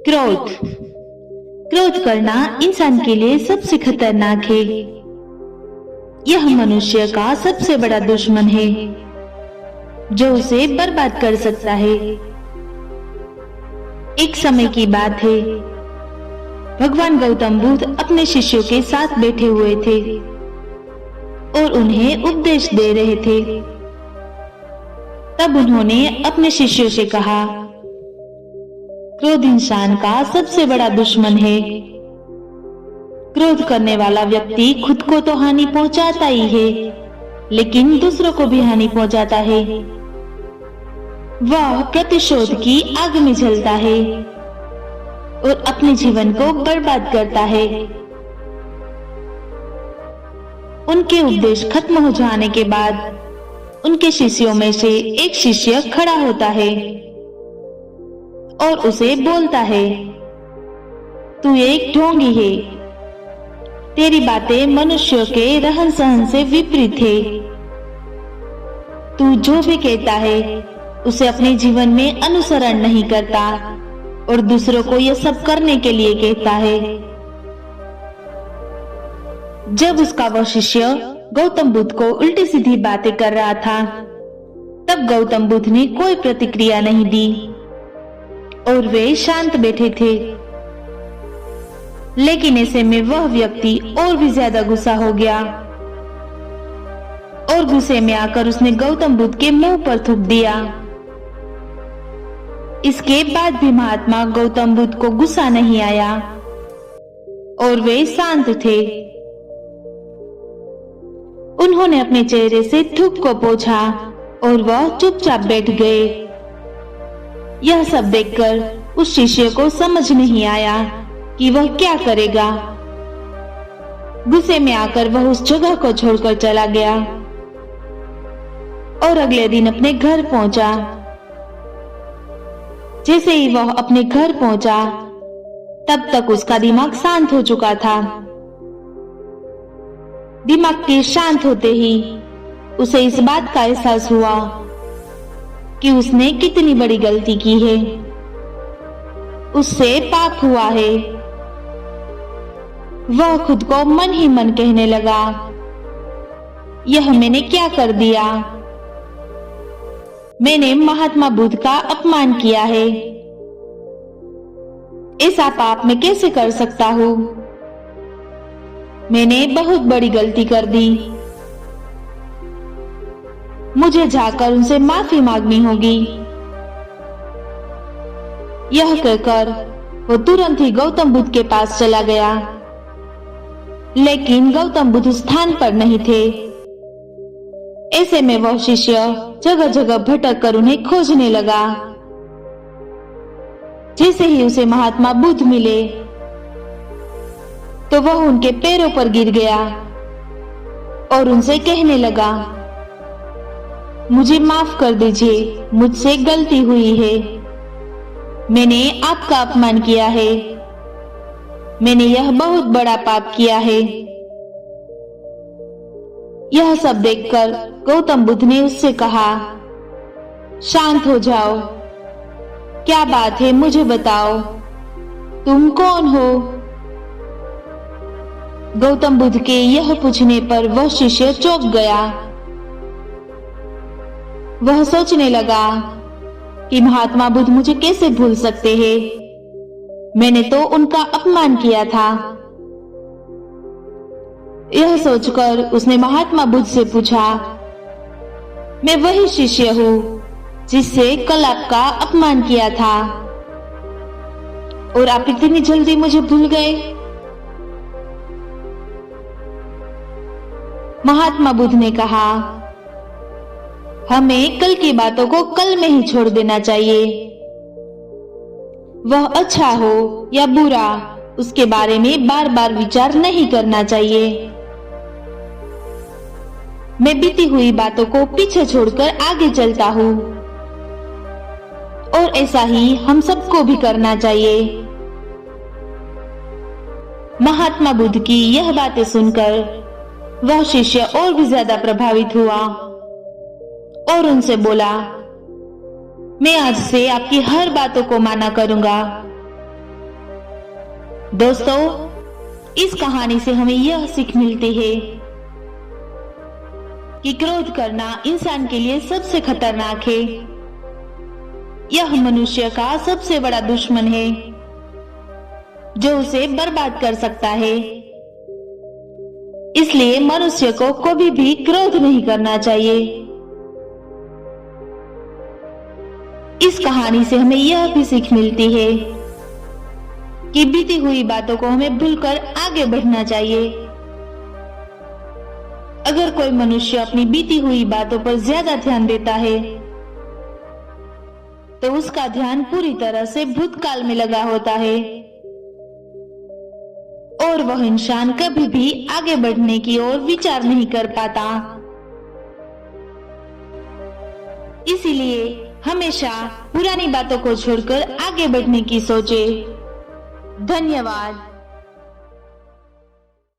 क्रोध क्रोध करना इंसान के लिए सबसे खतरनाक है। यह मनुष्य का सबसे बड़ा दुश्मन है जो उसे बर्बाद कर सकता है। एक समय की बात है, भगवान गौतम बुद्ध अपने शिष्यों के साथ बैठे हुए थे और उन्हें उपदेश दे रहे थे। तब उन्होंने अपने शिष्यों से कहा, क्रोध इंसान का सबसे बड़ा दुश्मन है। क्रोध करने वाला व्यक्ति खुद को तो हानि पहुंचाता ही है, लेकिन दूसरों को भी हानि पहुंचाता है। वह प्रतिशोध की आग में जलता है और अपने जीवन को बर्बाद करता है। उनके उपदेश खत्म हो जाने के बाद उनके शिष्यों में से एक शिष्य खड़ा होता है और उसे बोलता है, तू एक ढोंगी है। तेरी बातें मनुष्यों के रहन सहन से विपरीत है। तू जो भी कहता है उसे अपने जीवन में अनुसरण नहीं करता और दूसरों को यह सब करने के लिए कहता है। जब उसका वह शिष्य गौतम बुद्ध को उल्टी सीधी बातें कर रहा था, तब गौतम बुद्ध ने कोई प्रतिक्रिया नहीं दी और वे शांत बैठे थे। लेकिन ऐसे में वह व्यक्ति और भी ज्यादा गुस्सा हो गया और गुस्से में आकर उसने गौतम बुद्ध के मुंह पर थूक दिया। इसके बाद भी महात्मा गौतम बुद्ध को गुस्सा नहीं आया और वे शांत थे। उन्होंने अपने चेहरे से थूक को पोंछा और वह चुपचाप बैठ गए। यह सब देखकर उस शिष्य को समझ नहीं आया कि वह क्या करेगा। गुस्से में आकर वह उस जगह को छोड़कर चला गया और अगले दिन अपने घर पहुंचा। जैसे ही वह अपने घर पहुंचा, तब तक उसका दिमाग शांत हो चुका था। दिमाग के शांत होते ही उसे इस बात का एहसास हुआ कि उसने कितनी बड़ी गलती की है। उससे पाप हुआ है। वह खुद को मन ही मन कहने लगा, यह मैंने क्या कर दिया? मैंने महात्मा बुद्ध का अपमान किया है। ऐसा पाप मैं कैसे कर सकता हूँ? मैंने बहुत बड़ी गलती कर दी। मुझे जाकर उनसे माफी मांगनी होगी। यह कहकर वो तुरंत ही गौतम बुद्ध के पास चला गया। लेकिन गौतम बुद्ध स्थान पर नहीं थे। ऐसे में वह शिष्य जगह जगह भटक कर उन्हें खोजने लगा। जैसे ही उसे महात्मा बुद्ध मिले तो वह उनके पैरों पर गिर गया और उनसे कहने लगा, मुझे माफ कर दीजिए, मुझसे गलती हुई है। मैंने आपका अपमान किया है। मैंने यह बहुत बड़ा पाप किया है। यह सब देखकर गौतम बुद्ध ने उससे कहा, शांत हो जाओ। क्या बात है, मुझे बताओ, तुम कौन हो? गौतम बुद्ध के यह पूछने पर वह शिष्य चौंक गया। वह सोचने लगा कि महात्मा बुद्ध मुझे कैसे भूल सकते हैं? मैंने तो उनका अपमान किया था। यह सोचकर उसने महात्मा बुद्ध से पूछा, मैं वही शिष्य हूँ जिससे कल आपका अपमान किया था और आप इतनी जल्दी मुझे भूल गए? महात्मा बुद्ध ने कहा, हमें कल की बातों को कल में ही छोड़ देना चाहिए। वह अच्छा हो या बुरा, उसके बारे में बार बार विचार नहीं करना चाहिए। मैं बीती हुई बातों को पीछे छोड़कर आगे चलता हूँ और ऐसा ही हम सबको भी करना चाहिए। महात्मा बुद्ध की यह बातें सुनकर वह शिष्य और भी ज्यादा प्रभावित हुआ और उनसे बोला, मैं आज से आपकी हर बातों को माना करूंगा दोस्तों, इस कहानी से हमें यह सीख मिलती है कि क्रोध करना इंसान के लिए सबसे खतरनाक है। यह मनुष्य का सबसे बड़ा दुश्मन है जो उसे बर्बाद कर सकता है। इसलिए मनुष्य को कभी भी क्रोध नहीं करना चाहिए। इस कहानी से हमें यह भी सीख मिलती है कि बीती हुई बातों को हमें भूलकर आगे बढ़ना चाहिए। अगर कोई मनुष्य अपनी बीती हुई बातों पर ज्यादा ध्यान देता है तो उसका ध्यान पूरी तरह से भूतकाल में लगा होता है और वह इंसान कभी भी आगे बढ़ने की ओर विचार नहीं कर पाता। इसीलिए हमेशा पुरानी बातों को छोड़कर आगे बढ़ने की सोचे। धन्यवाद।